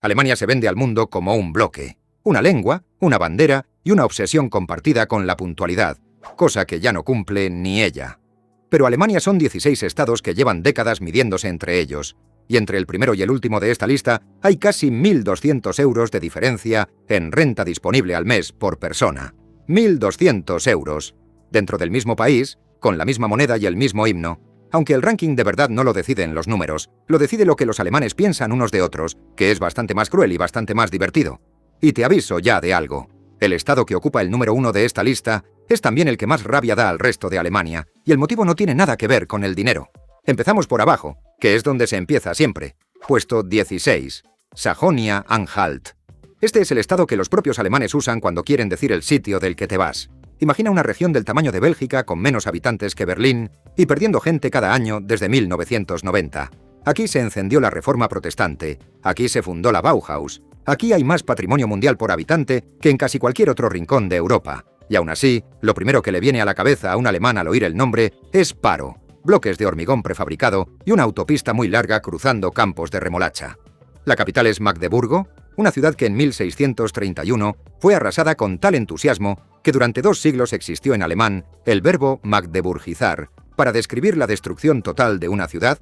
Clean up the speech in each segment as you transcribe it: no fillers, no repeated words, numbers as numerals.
Alemania se vende al mundo como un bloque, una lengua, una bandera y una obsesión compartida con la puntualidad, cosa que ya no cumple ni ella. Pero Alemania son 16 estados que llevan décadas midiéndose entre ellos, y entre el primero y el último de esta lista hay casi 1.200 euros de diferencia en renta disponible al mes por persona. 1.200 euros. Dentro del mismo país, con la misma moneda y el mismo himno. Aunque el ranking de verdad no lo deciden los números, lo decide lo que los alemanes piensan unos de otros, que es bastante más cruel y bastante más divertido. Y te aviso ya de algo. El estado que ocupa el número 1 de esta lista es también el que más rabia da al resto de Alemania, y el motivo no tiene nada que ver con el dinero. Empezamos por abajo, que es donde se empieza siempre. Puesto 16. Sajonia-Anhalt. Este es el estado que los propios alemanes usan cuando quieren decir el sitio del que te vas. Imagina una región del tamaño de Bélgica con menos habitantes que Berlín y perdiendo gente cada año desde 1990. Aquí se encendió la Reforma Protestante, aquí se fundó la Bauhaus, aquí hay más patrimonio mundial por habitante que en casi cualquier otro rincón de Europa. Y aún así, lo primero que le viene a la cabeza a un alemán al oír el nombre es paro, bloques de hormigón prefabricado y una autopista muy larga cruzando campos de remolacha. La capital es Magdeburgo, una ciudad que en 1631 fue arrasada con tal entusiasmo que durante 2 siglos existió en alemán el verbo magdeburgizar para describir la destrucción total de una ciudad.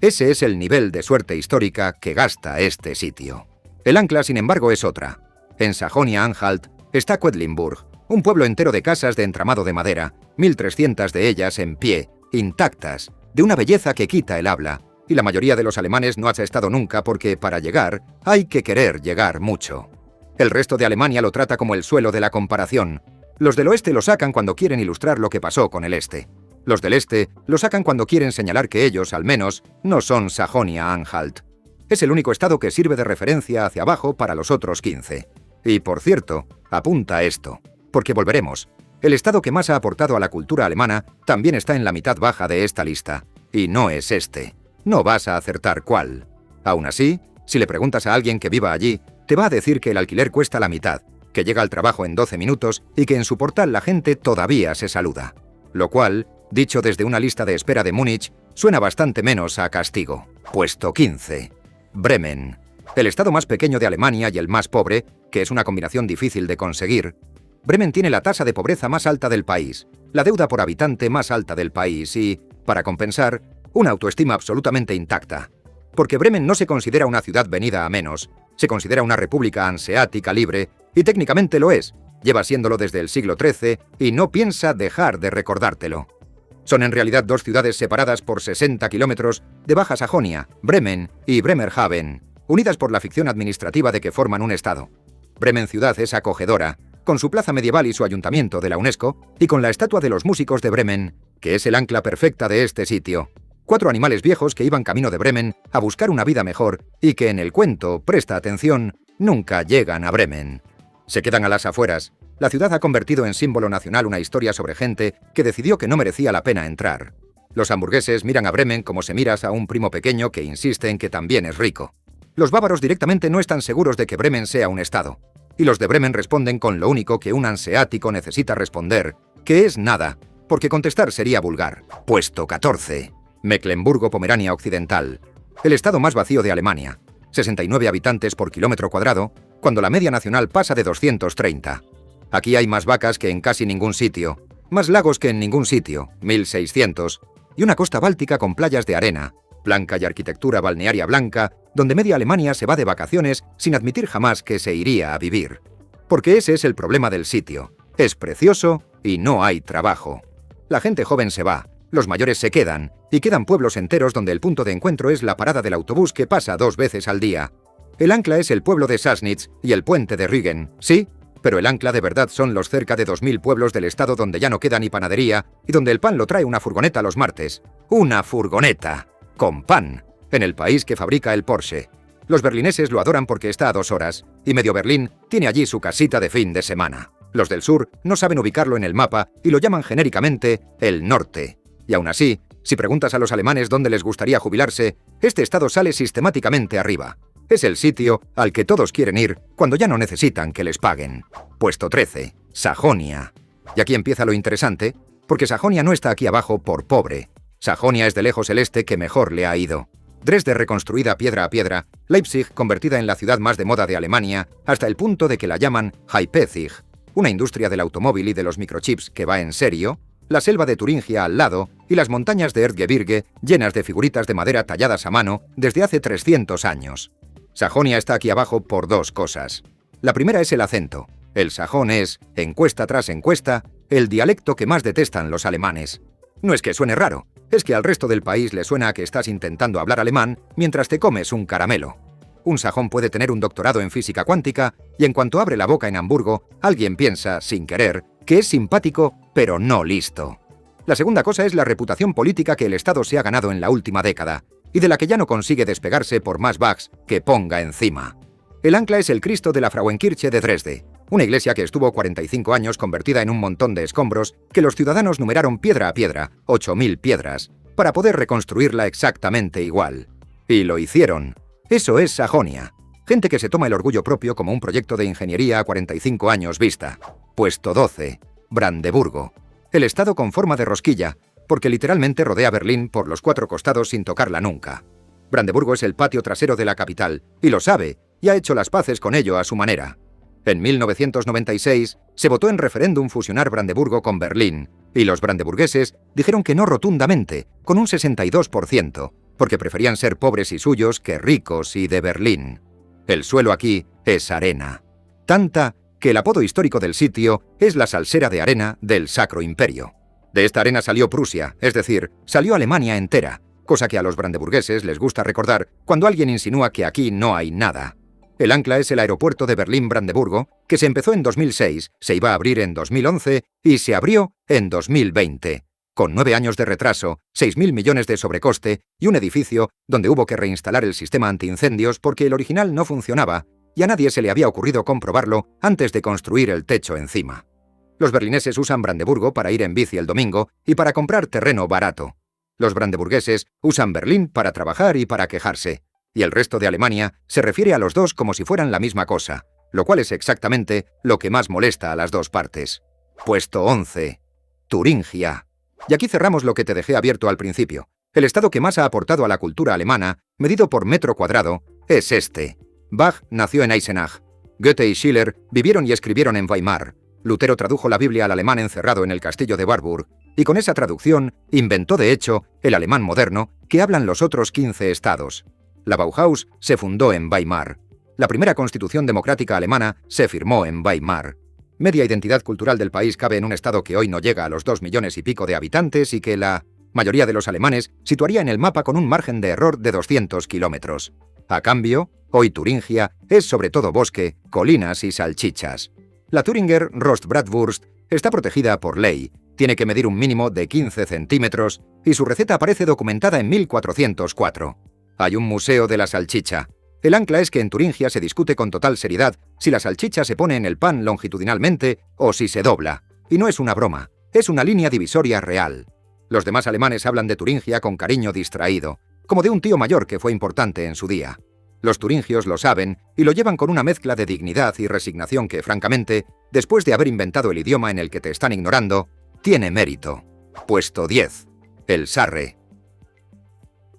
Ese es el nivel de suerte histórica que gasta este sitio. El ancla, sin embargo, es otra. En Sajonia-Anhalt está Quedlinburg, un pueblo entero de casas de entramado de madera, 1.300 de ellas en pie, intactas, de una belleza que quita el habla, y la mayoría de los alemanes no has estado nunca porque para llegar hay que querer llegar mucho. El resto de Alemania lo trata como el suelo de la comparación. Los del oeste lo sacan cuando quieren ilustrar lo que pasó con el este. Los del este lo sacan cuando quieren señalar que ellos, al menos, no son Sajonia-Anhalt. Es el único estado que sirve de referencia hacia abajo para los otros 15. Y, por cierto, apunta esto, porque volveremos. El estado que más ha aportado a la cultura alemana también está en la mitad baja de esta lista, y no es este. No vas a acertar cuál. Aún así, si le preguntas a alguien que viva allí, te va a decir que el alquiler cuesta la mitad, que llega al trabajo en 12 minutos y que en su portal la gente todavía se saluda. Lo cual, dicho desde una lista de espera de Múnich, suena bastante menos a castigo. Puesto 15. Bremen. El estado más pequeño de Alemania y el más pobre, que es una combinación difícil de conseguir. Bremen tiene la tasa de pobreza más alta del país, la deuda por habitante más alta del país y, para compensar, una autoestima absolutamente intacta. Porque Bremen no se considera una ciudad venida a menos, se considera una república hanseática libre, y técnicamente lo es, lleva siéndolo desde el siglo XIII y no piensa dejar de recordártelo. Son en realidad 2 ciudades separadas por 60 kilómetros de Baja Sajonia, Bremen y Bremerhaven, unidas por la ficción administrativa de que forman un estado. Bremen ciudad es acogedora, con su plaza medieval y su ayuntamiento de la UNESCO, y con la estatua de los músicos de Bremen, que es el ancla perfecta de este sitio. 4 animales viejos que iban camino de Bremen a buscar una vida mejor y que en el cuento, presta atención, nunca llegan a Bremen. Se quedan a las afueras. La ciudad ha convertido en símbolo nacional una historia sobre gente que decidió que no merecía la pena entrar. Los hamburgueses miran a Bremen como si miras a un primo pequeño que insiste en que también es rico. Los bávaros directamente no están seguros de que Bremen sea un estado. Y los de Bremen responden con lo único que un hanseático necesita responder, que es nada, porque contestar sería vulgar. Puesto 14. Mecklemburgo-Pomerania Occidental. El estado más vacío de Alemania. 69 habitantes por kilómetro cuadrado, cuando la media nacional pasa de 230. Aquí hay más vacas que en casi ningún sitio, más lagos que en ningún sitio, 1.600, y una costa báltica con playas de arena, blanca y arquitectura balnearia blanca, donde media Alemania se va de vacaciones sin admitir jamás que se iría a vivir. Porque ese es el problema del sitio. Es precioso y no hay trabajo. La gente joven se va, los mayores se quedan, y quedan pueblos enteros donde el punto de encuentro es la parada del autobús que pasa 2 veces al día. El ancla es el pueblo de Sassnitz y el puente de Rügen, ¿sí? Pero el ancla de verdad son los cerca de 2.000 pueblos del estado donde ya no queda ni panadería y donde el pan lo trae una furgoneta los martes. ¡Una furgoneta! ¡Con pan! En el país que fabrica el Porsche. Los berlineses lo adoran porque está a 2 horas, y medio Berlín tiene allí su casita de fin de semana. Los del sur no saben ubicarlo en el mapa y lo llaman genéricamente el norte. Y aún así, si preguntas a los alemanes dónde les gustaría jubilarse, este estado sale sistemáticamente arriba. Es el sitio al que todos quieren ir cuando ya no necesitan que les paguen. Puesto 13. Sajonia. Y aquí empieza lo interesante, porque Sajonia no está aquí abajo por pobre. Sajonia es de lejos el este que mejor le ha ido. Dresde reconstruida piedra a piedra, Leipzig convertida en la ciudad más de moda de Alemania, hasta el punto de que la llaman High-Pezig, una industria del automóvil y de los microchips que va en serio, la selva de Turingia al lado y las montañas de Erzgebirge llenas de figuritas de madera talladas a mano desde hace 300 años. Sajonia está aquí abajo por dos cosas. La primera es el acento. El sajón es, encuesta tras encuesta, el dialecto que más detestan los alemanes. No es que suene raro, es que al resto del país le suena a que estás intentando hablar alemán mientras te comes un caramelo. Un sajón puede tener un doctorado en física cuántica y en cuanto abre la boca en Hamburgo, alguien piensa, sin querer, que es simpático, pero no listo. La segunda cosa es la reputación política que el Estado se ha ganado en la última década y de la que ya no consigue despegarse por más bugs que ponga encima. El ancla es el Cristo de la Frauenkirche de Dresde, una iglesia que estuvo 45 años convertida en un montón de escombros que los ciudadanos numeraron piedra a piedra, 8.000 piedras, para poder reconstruirla exactamente igual. Y lo hicieron. Eso es Sajonia. Gente que se toma el orgullo propio como un proyecto de ingeniería a 45 años vista. Puesto 12. Brandeburgo. El estado con forma de rosquilla, porque literalmente rodea Berlín por los 4 costados sin tocarla nunca. Brandeburgo es el patio trasero de la capital, y lo sabe, y ha hecho las paces con ello a su manera. En 1996 se votó en referéndum fusionar Brandeburgo con Berlín, y los brandeburgueses dijeron que no rotundamente, con un 62%, porque preferían ser pobres y suyos que ricos y de Berlín. El suelo aquí es arena. Tanta que el apodo histórico del sitio es la salsera de arena del Sacro Imperio. De esta arena salió Prusia, es decir, salió Alemania entera, cosa que a los brandeburgueses les gusta recordar cuando alguien insinúa que aquí no hay nada. El ancla es el aeropuerto de Berlín-Brandeburgo, que se empezó en 2006, se iba a abrir en 2011 y se abrió en 2020. Con 9 años de retraso, 6.000 millones de sobrecoste y un edificio donde hubo que reinstalar el sistema antiincendios porque el original no funcionaba y a nadie se le había ocurrido comprobarlo antes de construir el techo encima. Los berlineses usan Brandeburgo para ir en bici el domingo y para comprar terreno barato. Los brandeburgueses usan Berlín para trabajar y para quejarse. Y el resto de Alemania se refiere a los dos como si fueran la misma cosa, lo cual es exactamente lo que más molesta a las dos partes. Puesto 11. Turingia. Y aquí cerramos lo que te dejé abierto al principio. El estado que más ha aportado a la cultura alemana, medido por metro cuadrado, es este. Bach nació en Eisenach. Goethe y Schiller vivieron y escribieron en Weimar. Lutero tradujo la Biblia al alemán encerrado en el castillo de Warburg, y con esa traducción inventó de hecho el alemán moderno que hablan los otros 15 estados. La Bauhaus se fundó en Weimar. La primera constitución democrática alemana se firmó en Weimar. Media identidad cultural del país cabe en un estado que hoy no llega a los 2 millones y pico de habitantes y que la mayoría de los alemanes situaría en el mapa con un margen de error de 200 kilómetros. A cambio, hoy Turingia es sobre todo bosque, colinas y salchichas. La Thüringer Rostbratwurst está protegida por ley, tiene que medir un mínimo de 15 centímetros y su receta aparece documentada en 1404. Hay un museo de la salchicha. El ancla es que en Turingia se discute con total seriedad si la salchicha se pone en el pan longitudinalmente o si se dobla. Y no es una broma, es una línea divisoria real. Los demás alemanes hablan de Turingia con cariño distraído, como de un tío mayor que fue importante en su día. Los turingios lo saben y lo llevan con una mezcla de dignidad y resignación que, francamente, después de haber inventado el idioma en el que te están ignorando, tiene mérito. Puesto 10. El Sarre.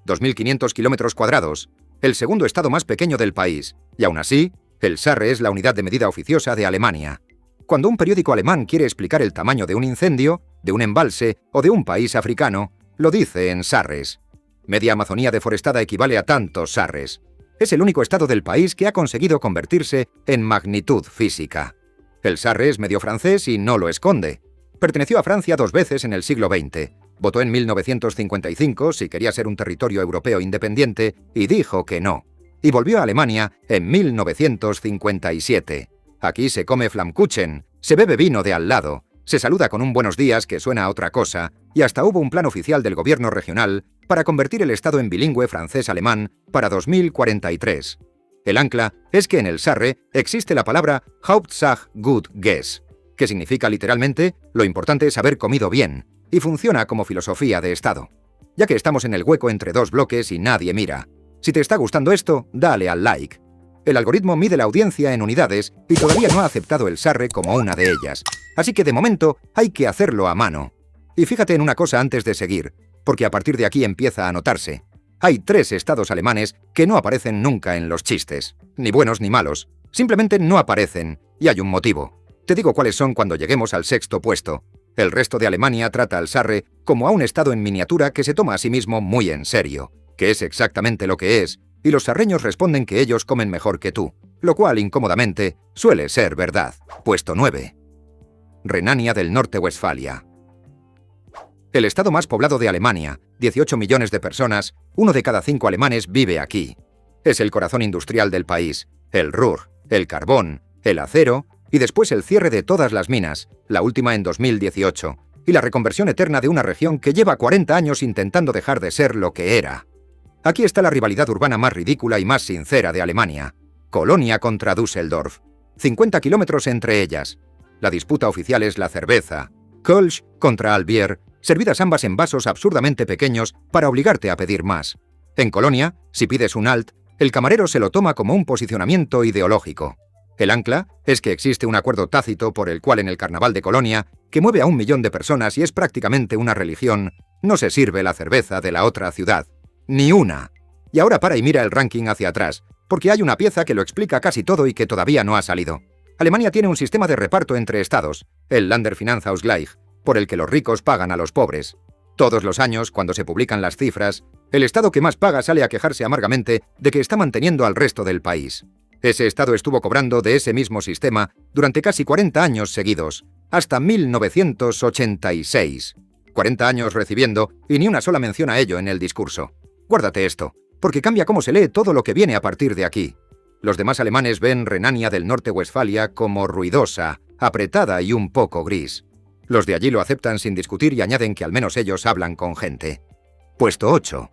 2.500 kilómetros cuadrados, el segundo estado más pequeño del país, y aún así, el Sarre es la unidad de medida oficiosa de Alemania. Cuando un periódico alemán quiere explicar el tamaño de un incendio, de un embalse o de un país africano, lo dice en sarres. Media Amazonía deforestada equivale a tantos sarres. Es el único estado del país que ha conseguido convertirse en magnitud física. El Sarre es medio francés y no lo esconde. Perteneció a Francia 2 veces en el siglo XX. Votó en 1955 si quería ser un territorio europeo independiente y dijo que no. Y volvió a Alemania en 1957. Aquí se come Flammkuchen, se bebe vino de al lado, se saluda con un buenos días que suena a otra cosa, y hasta hubo un plan oficial del gobierno regional para convertir el estado en bilingüe francés-alemán para 2043. El ancla es que en el Sarre existe la palabra Hauptsache gut Gess, que significa literalmente lo importante es haber comido bien, y funciona como filosofía de estado. Ya que estamos en el hueco entre dos bloques y nadie mira. Si te está gustando esto, dale al like. El algoritmo mide la audiencia en unidades y todavía no ha aceptado el Sarre como una de ellas. Así que de momento hay que hacerlo a mano. Y fíjate en una cosa antes de seguir, porque a partir de aquí empieza a notarse. Hay 3 estados alemanes que no aparecen nunca en los chistes, ni buenos ni malos. Simplemente no aparecen, y hay un motivo. Te digo cuáles son cuando lleguemos al 6º puesto. El resto de Alemania trata al Sarre como a un estado en miniatura que se toma a sí mismo muy en serio, que es exactamente lo que es, y los sarreños responden que ellos comen mejor que tú, lo cual, incómodamente, suele ser verdad. Puesto 9. Renania del Norte-Westfalia. El estado más poblado de Alemania, 18 millones de personas, 1 de cada 5 alemanes vive aquí. Es el corazón industrial del país, el Ruhr, el carbón, el acero y después el cierre de todas las minas, la última en 2018, y la reconversión eterna de una región que lleva 40 años intentando dejar de ser lo que era. Aquí está la rivalidad urbana más ridícula y más sincera de Alemania. Colonia contra Düsseldorf. 50 kilómetros entre ellas. La disputa oficial es la cerveza. Kölsch contra Albier, servidas ambas en vasos absurdamente pequeños para obligarte a pedir más. En Colonia, si pides un Alt, el camarero se lo toma como un posicionamiento ideológico. El ancla es que existe un acuerdo tácito por el cual en el Carnaval de Colonia, que mueve a 1 millón de personas y es prácticamente una religión, no se sirve la cerveza de la otra ciudad. Ni una. Y ahora para y mira el ranking hacia atrás, porque hay una pieza que lo explica casi todo y que todavía no ha salido. Alemania tiene un sistema de reparto entre estados, el Länderfinanzausgleich, por el que los ricos pagan a los pobres. Todos los años, cuando se publican las cifras, el estado que más paga sale a quejarse amargamente de que está manteniendo al resto del país. Ese estado estuvo cobrando de ese mismo sistema durante casi 40 años seguidos, hasta 1986. 40 años recibiendo y ni una sola mención a ello en el discurso. Guárdate esto, porque cambia cómo se lee todo lo que viene a partir de aquí. Los demás alemanes ven Renania del Norte-Westfalia como ruidosa, apretada y un poco gris. Los de allí lo aceptan sin discutir y añaden que al menos ellos hablan con gente. Puesto 8.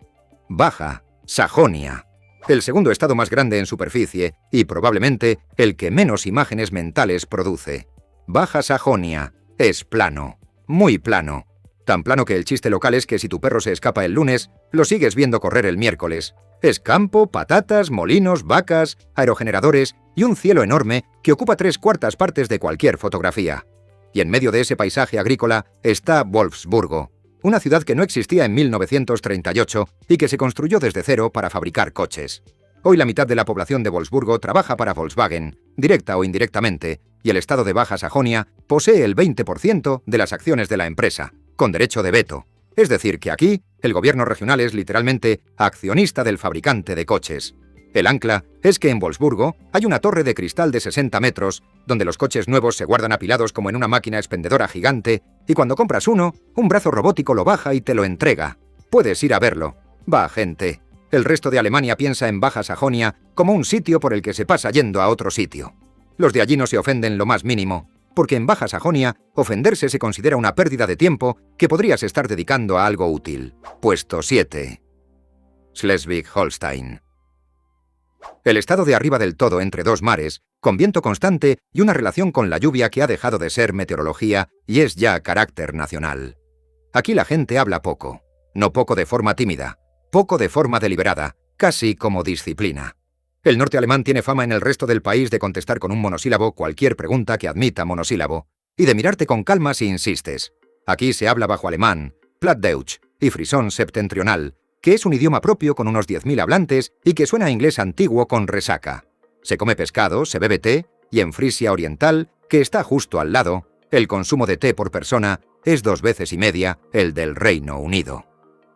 Baja Sajonia. El segundo estado más grande en superficie y probablemente el que menos imágenes mentales produce. Baja Sajonia es plano, muy plano. Tan plano que el chiste local es que si tu perro se escapa el lunes, lo sigues viendo correr el miércoles. Es campo, patatas, molinos, vacas, aerogeneradores y un cielo enorme que ocupa 3/4 partes de cualquier fotografía. Y en medio de ese paisaje agrícola está Wolfsburgo, una ciudad que no existía en 1938 y que se construyó desde cero para fabricar coches. Hoy la mitad de la población de Wolfsburgo trabaja para Volkswagen, directa o indirectamente, y el estado de Baja Sajonia posee el 20% de las acciones de la empresa, con derecho de veto. Es decir, que aquí, el gobierno regional es literalmente accionista del fabricante de coches. El ancla es que en Wolfsburgo hay una torre de cristal de 60 metros, donde los coches nuevos se guardan apilados como en una máquina expendedora gigante, y cuando compras uno, un brazo robótico lo baja y te lo entrega. Puedes ir a verlo. Va, gente. El resto de Alemania piensa en Baja Sajonia como un sitio por el que se pasa yendo a otro sitio. Los de allí no se ofenden lo más mínimo, porque en Baja Sajonia, ofenderse se considera una pérdida de tiempo que podrías estar dedicando a algo útil. Puesto 7. Schleswig-Holstein. El estado de arriba del todo entre dos mares, con viento constante y una relación con la lluvia que ha dejado de ser meteorología y es ya carácter nacional. Aquí la gente habla poco, no poco de forma tímida, poco de forma deliberada, casi como disciplina. El norte alemán tiene fama en el resto del país de contestar con un monosílabo cualquier pregunta que admita monosílabo, y de mirarte con calma si insistes. Aquí se habla bajo alemán, Plattdeutsch y frisón septentrional, que es un idioma propio con unos 10.000 hablantes y que suena a inglés antiguo con resaca. Se come pescado, se bebe té, y en Frisia Oriental, que está justo al lado, el consumo de té por persona es 2,5 veces el del Reino Unido.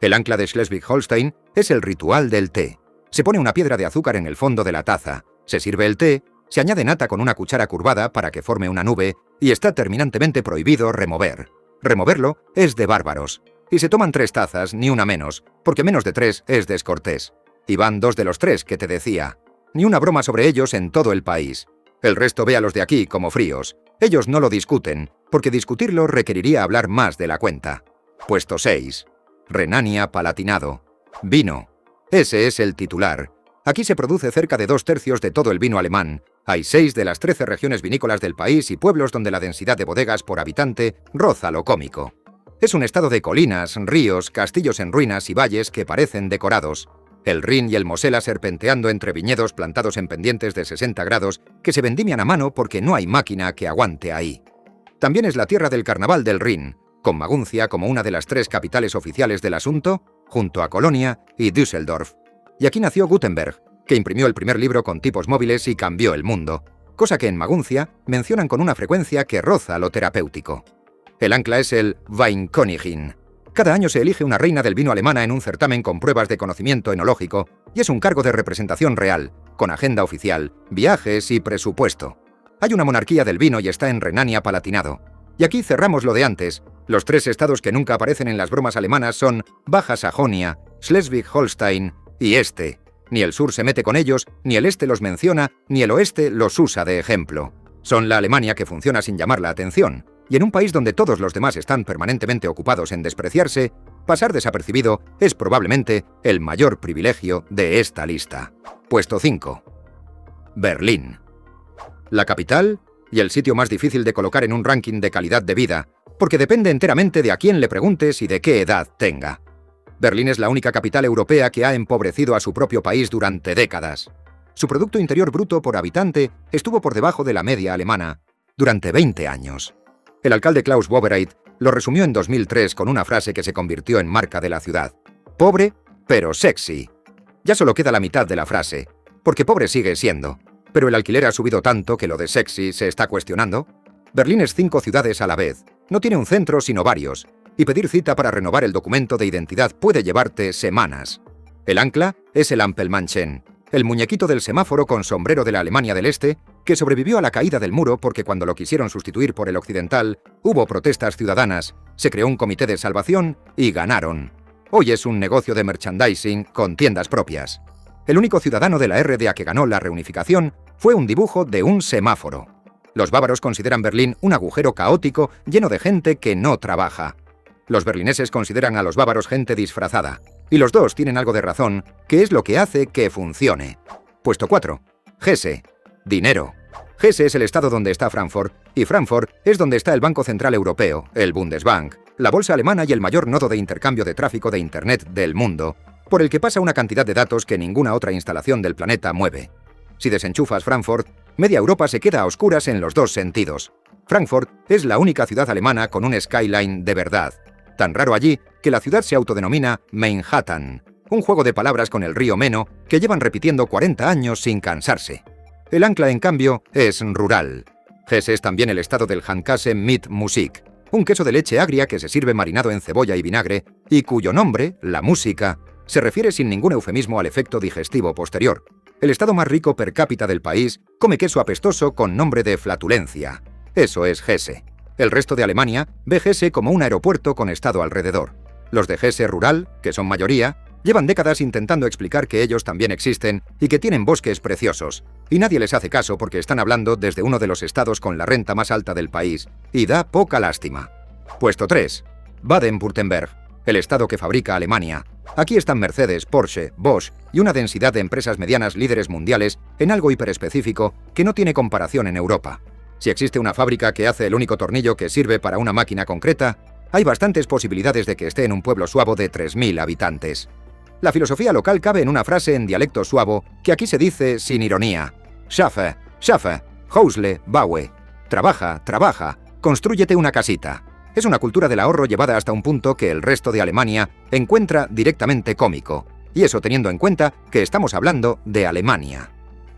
El ancla de Schleswig-Holstein es el ritual del té. Se pone una piedra de azúcar en el fondo de la taza, se sirve el té, se añade nata con una cuchara curvada para que forme una nube y está terminantemente prohibido remover. Removerlo es de bárbaros. Y se toman 3 tazas, ni una menos, porque menos de 3 es descortés. Y van 2 de los 3 que te decía. Ni una broma sobre ellos en todo el país. El resto ve a los de aquí como fríos. Ellos no lo discuten, porque discutirlo requeriría hablar más de la cuenta. Puesto 6. Renania-Palatinado. Vino. Ese es el titular. Aquí se produce cerca de 2/3 de todo el vino alemán. Hay 6 de las 13 regiones vinícolas del país y pueblos donde la densidad de bodegas por habitante roza lo cómico. Es un estado de colinas, ríos, castillos en ruinas y valles que parecen decorados. El Rin y el Mosela serpenteando entre viñedos plantados en pendientes de 60 grados que se vendimian a mano porque no hay máquina que aguante ahí. También es la tierra del Carnaval del Rin, con Maguncia como una de las 3 capitales oficiales del asunto, junto a Colonia y Düsseldorf. Y aquí nació Gutenberg, que imprimió el primer libro con tipos móviles y cambió el mundo, cosa que en Maguncia mencionan con una frecuencia que roza lo terapéutico. El ancla es el Weinkönigin. Cada año se elige una reina del vino alemana en un certamen con pruebas de conocimiento enológico y es un cargo de representación real, con agenda oficial, viajes y presupuesto. Hay una monarquía del vino y está en Renania-Palatinado. Y aquí cerramos lo de antes. Los 3 estados que nunca aparecen en las bromas alemanas son Baja Sajonia, Schleswig-Holstein y este. Ni el sur se mete con ellos, ni el este los menciona, ni el oeste los usa de ejemplo. Son la Alemania que funciona sin llamar la atención. Y en un país donde todos los demás están permanentemente ocupados en despreciarse, pasar desapercibido es probablemente el mayor privilegio de esta lista. Puesto 5. Berlín. La capital y el sitio más difícil de colocar en un ranking de calidad de vida, porque depende enteramente de a quién le preguntes y de qué edad tenga. Berlín es la única capital europea que ha empobrecido a su propio país durante décadas. Su Producto Interior Bruto por habitante estuvo por debajo de la media alemana durante 20 años. El alcalde Klaus Wowereit lo resumió en 2003 con una frase que se convirtió en marca de la ciudad. Pobre, pero sexy. Ya solo queda la mitad de la frase, porque pobre sigue siendo. Pero el alquiler ha subido tanto que lo de sexy se está cuestionando. Berlín es 5 ciudades a la vez. No tiene un centro sino varios. Y pedir cita para renovar el documento de identidad puede llevarte semanas. El ancla es el Ampelmännchen, el muñequito del semáforo con sombrero de la Alemania del Este, que sobrevivió a la caída del muro porque cuando lo quisieron sustituir por el occidental, hubo protestas ciudadanas, se creó un comité de salvación y ganaron. Hoy es un negocio de merchandising con tiendas propias. El único ciudadano de la RDA que ganó la reunificación fue un dibujo de un semáforo. Los bávaros consideran Berlín un agujero caótico lleno de gente que no trabaja. Los berlineses consideran a los bávaros gente disfrazada. Y los dos tienen algo de razón, que es lo que hace que funcione. Puesto 4. Hesse. Dinero. Hesse es el estado donde está Frankfurt, y Frankfurt es donde está el Banco Central Europeo, el Bundesbank, la bolsa alemana y el mayor nodo de intercambio de tráfico de Internet del mundo, por el que pasa una cantidad de datos que ninguna otra instalación del planeta mueve. Si desenchufas Frankfurt, media Europa se queda a oscuras en los dos sentidos. Frankfurt es la única ciudad alemana con un skyline de verdad. Tan raro allí que la ciudad se autodenomina Manhattan, un juego de palabras con el río Meno que llevan repitiendo 40 años sin cansarse. El ancla, en cambio, es rural. Hesse es también el estado del Handkäse mit Musik, un queso de leche agria que se sirve marinado en cebolla y vinagre y cuyo nombre, la música, se refiere sin ningún eufemismo al efecto digestivo posterior. El estado más rico per cápita del país come queso apestoso con nombre de flatulencia. Eso es Hesse. El resto de Alemania ve Hesse como un aeropuerto con estado alrededor. Los de Hesse rural, que son mayoría, llevan décadas intentando explicar que ellos también existen y que tienen bosques preciosos. Y nadie les hace caso porque están hablando desde uno de los estados con la renta más alta del país. Y da poca lástima. Puesto 3. Baden-Württemberg, el estado que fabrica Alemania. Aquí están Mercedes, Porsche, Bosch y una densidad de empresas medianas líderes mundiales en algo hiperespecífico que no tiene comparación en Europa. Si existe una fábrica que hace el único tornillo que sirve para una máquina concreta, hay bastantes posibilidades de que esté en un pueblo suabo de 3.000 habitantes. La filosofía local cabe en una frase en dialecto suabo que aquí se dice sin ironía. Schaffe, schaffe, Hausle, baue. Trabaja, trabaja, constrúyete una casita. Es una cultura del ahorro llevada hasta un punto que el resto de Alemania encuentra directamente cómico. Y eso teniendo en cuenta que estamos hablando de Alemania.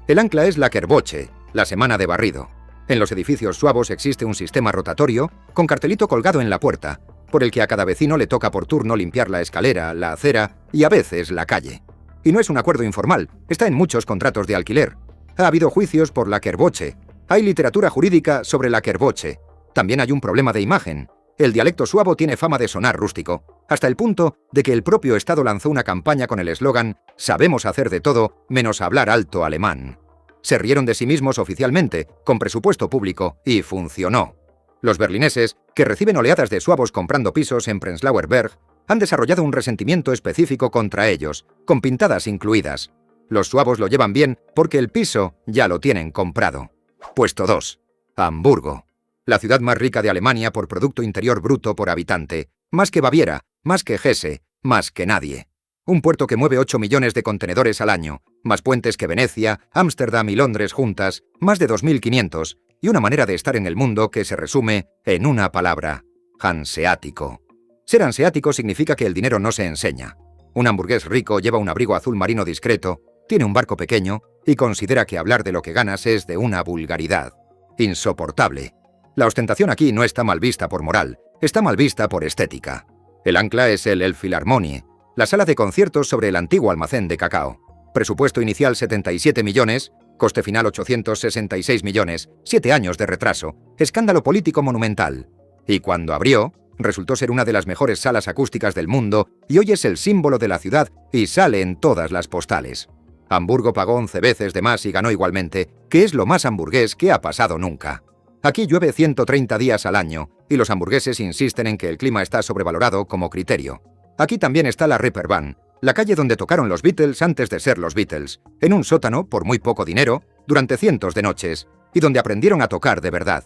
El ancla es la Kehrwoche, la semana de barrido. En los edificios suavos existe un sistema rotatorio con cartelito colgado en la puerta, por el que a cada vecino le toca por turno limpiar la escalera, la acera y a veces la calle. Y no es un acuerdo informal, está en muchos contratos de alquiler. Ha habido juicios por la Kehrwoche. Hay literatura jurídica sobre la Kehrwoche. También hay un problema de imagen. El dialecto suabo tiene fama de sonar rústico, hasta el punto de que el propio Estado lanzó una campaña con el eslogan «Sabemos hacer de todo menos hablar alto alemán». Se rieron de sí mismos oficialmente, con presupuesto público, y funcionó. Los berlineses, que reciben oleadas de suavos comprando pisos en Prenzlauer Berg, han desarrollado un resentimiento específico contra ellos, con pintadas incluidas. Los suavos lo llevan bien porque el piso ya lo tienen comprado. Puesto 2. Hamburgo. La ciudad más rica de Alemania por Producto Interior Bruto por habitante. Más que Baviera, más que Hesse, más que nadie. Un puerto que mueve 8 millones de contenedores al año, más puentes que Venecia, Ámsterdam y Londres juntas, más de 2.500, y una manera de estar en el mundo que se resume en una palabra: hanseático. Ser hanseático significa que el dinero no se enseña. Un hamburgués rico lleva un abrigo azul marino discreto, tiene un barco pequeño y considera que hablar de lo que ganas es de una vulgaridad. Insoportable. La ostentación aquí no está mal vista por moral, está mal vista por estética. El ancla es el Elbphilharmonie, la sala de conciertos sobre el antiguo almacén de cacao. Presupuesto inicial 77 millones, coste final 866 millones, 7 años de retraso, escándalo político monumental. Y cuando abrió, resultó ser una de las mejores salas acústicas del mundo y hoy es el símbolo de la ciudad y sale en todas las postales. Hamburgo pagó 11 veces de más y ganó igualmente, que es lo más hamburgués que ha pasado nunca. Aquí llueve 130 días al año y los hamburgueses insisten en que el clima está sobrevalorado como criterio. Aquí también está la Reeperbahn, la calle donde tocaron los Beatles antes de ser los Beatles, en un sótano por muy poco dinero, durante cientos de noches, y donde aprendieron a tocar de verdad.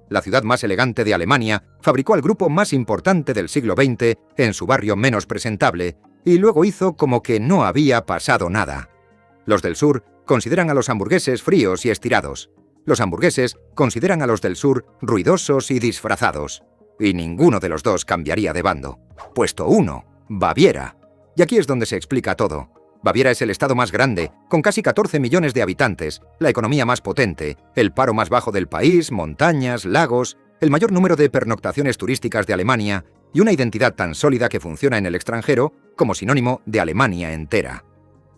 La ciudad más elegante de Alemania fabricó al grupo más importante del siglo XX en su barrio menos presentable y luego hizo como que no había pasado nada. Los del sur consideran a los hamburgueses fríos y estirados. Los hamburgueses consideran a los del sur ruidosos y disfrazados. Y ninguno de los dos cambiaría de bando. Puesto 1, Baviera. Y aquí es donde se explica todo. Baviera es el estado más grande, con casi 14 millones de habitantes, la economía más potente, el paro más bajo del país, montañas, lagos, el mayor número de pernoctaciones turísticas de Alemania y una identidad tan sólida que funciona en el extranjero como sinónimo de Alemania entera.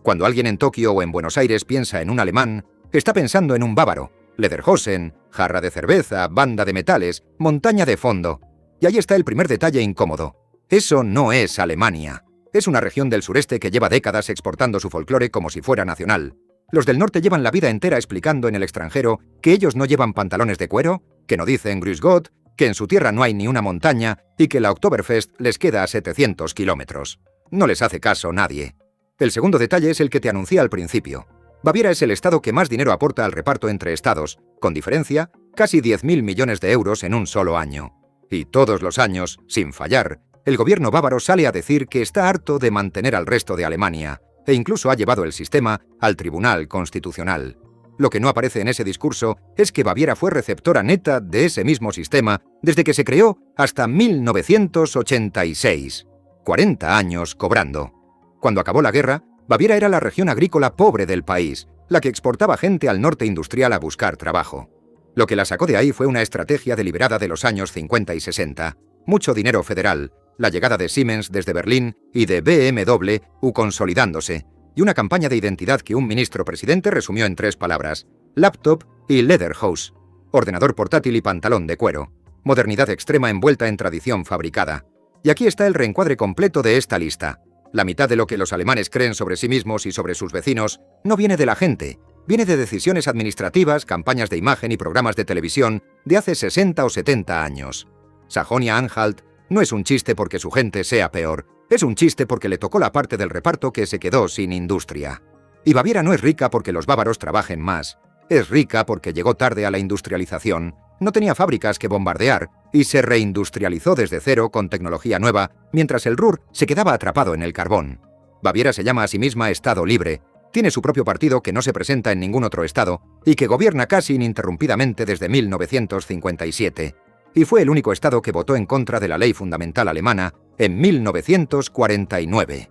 Cuando alguien en Tokio o en Buenos Aires piensa en un alemán, está pensando en un bávaro. Lederhosen, jarra de cerveza, banda de metales, montaña de fondo. Y ahí está el primer detalle incómodo. Eso no es Alemania. Es una región del sureste que lleva décadas exportando su folclore como si fuera nacional. Los del norte llevan la vida entera explicando en el extranjero que ellos no llevan pantalones de cuero, que no dicen Grüß Gott, que en su tierra no hay ni una montaña y que la Oktoberfest les queda a 700 kilómetros. No les hace caso nadie. El segundo detalle es el que te anuncié al principio. Baviera es el estado que más dinero aporta al reparto entre estados, con diferencia, casi 10.000 millones de euros en un solo año. Y todos los años, sin fallar, el gobierno bávaro sale a decir que está harto de mantener al resto de Alemania, e incluso ha llevado el sistema al Tribunal Constitucional. Lo que no aparece en ese discurso es que Baviera fue receptora neta de ese mismo sistema desde que se creó hasta 1986. 40 años cobrando. Cuando acabó la guerra, Baviera era la región agrícola pobre del país, la que exportaba gente al norte industrial a buscar trabajo. Lo que la sacó de ahí fue una estrategia deliberada de los años 50 y 60, mucho dinero federal, la llegada de Siemens desde Berlín y de BMW consolidándose, y una campaña de identidad que un ministro-presidente resumió en 3 palabras: laptop y Lederhosen, ordenador portátil y pantalón de cuero, modernidad extrema envuelta en tradición fabricada. Y aquí está el reencuadre completo de esta lista. La mitad de lo que los alemanes creen sobre sí mismos y sobre sus vecinos no viene de la gente, viene de decisiones administrativas, campañas de imagen y programas de televisión de hace 60 o 70 años. Sajonia-Anhalt no es un chiste porque su gente sea peor, es un chiste porque le tocó la parte del reparto que se quedó sin industria. Y Baviera no es rica porque los bávaros trabajen más, es rica porque llegó tarde a la industrialización, no tenía fábricas que bombardear y se reindustrializó desde cero con tecnología nueva, mientras el Ruhr se quedaba atrapado en el carbón. Baviera se llama a sí misma Estado Libre, tiene su propio partido que no se presenta en ningún otro estado y que gobierna casi ininterrumpidamente desde 1957. Y fue el único estado que votó en contra de la ley fundamental alemana en 1949.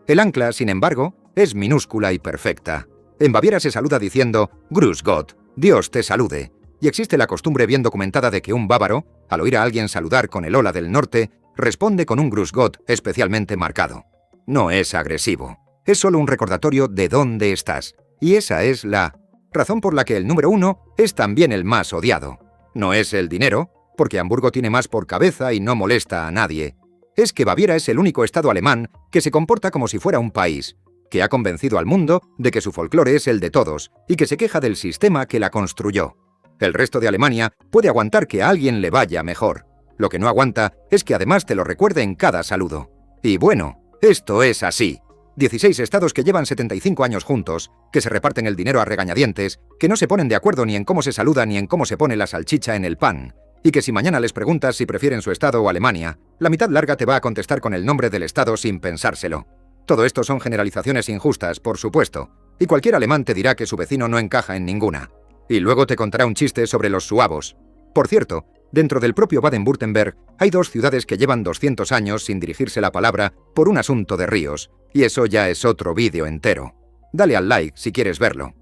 El ancla, sin embargo, es minúscula y perfecta. En Baviera se saluda diciendo Grüß Gott, Dios te salude, y existe la costumbre bien documentada de que un bávaro, al oír a alguien saludar con el hola del norte, responde con un Grüß Gott especialmente marcado. No es agresivo, es solo un recordatorio de dónde estás, y esa es la razón por la que el número 1 es también el más odiado. No es el dinero, porque Hamburgo tiene más por cabeza y no molesta a nadie. Es que Baviera es el único estado alemán que se comporta como si fuera un país, que ha convencido al mundo de que su folclore es el de todos y que se queja del sistema que la construyó. El resto de Alemania puede aguantar que a alguien le vaya mejor. Lo que no aguanta es que además te lo recuerde en cada saludo. Y bueno, esto es así. 16 estados que llevan 75 años juntos, que se reparten el dinero a regañadientes, que no se ponen de acuerdo ni en cómo se saluda ni en cómo se pone la salchicha en el pan, y que si mañana les preguntas si prefieren su estado o Alemania, la mitad larga te va a contestar con el nombre del estado sin pensárselo. Todo esto son generalizaciones injustas, por supuesto, y cualquier alemán te dirá que su vecino no encaja en ninguna. Y luego te contará un chiste sobre los suavos. Por cierto, Dentro del propio Baden-Württemberg hay 2 ciudades que llevan 200 años sin dirigirse la palabra por un asunto de ríos, y eso ya es otro vídeo entero. Dale al like si quieres verlo.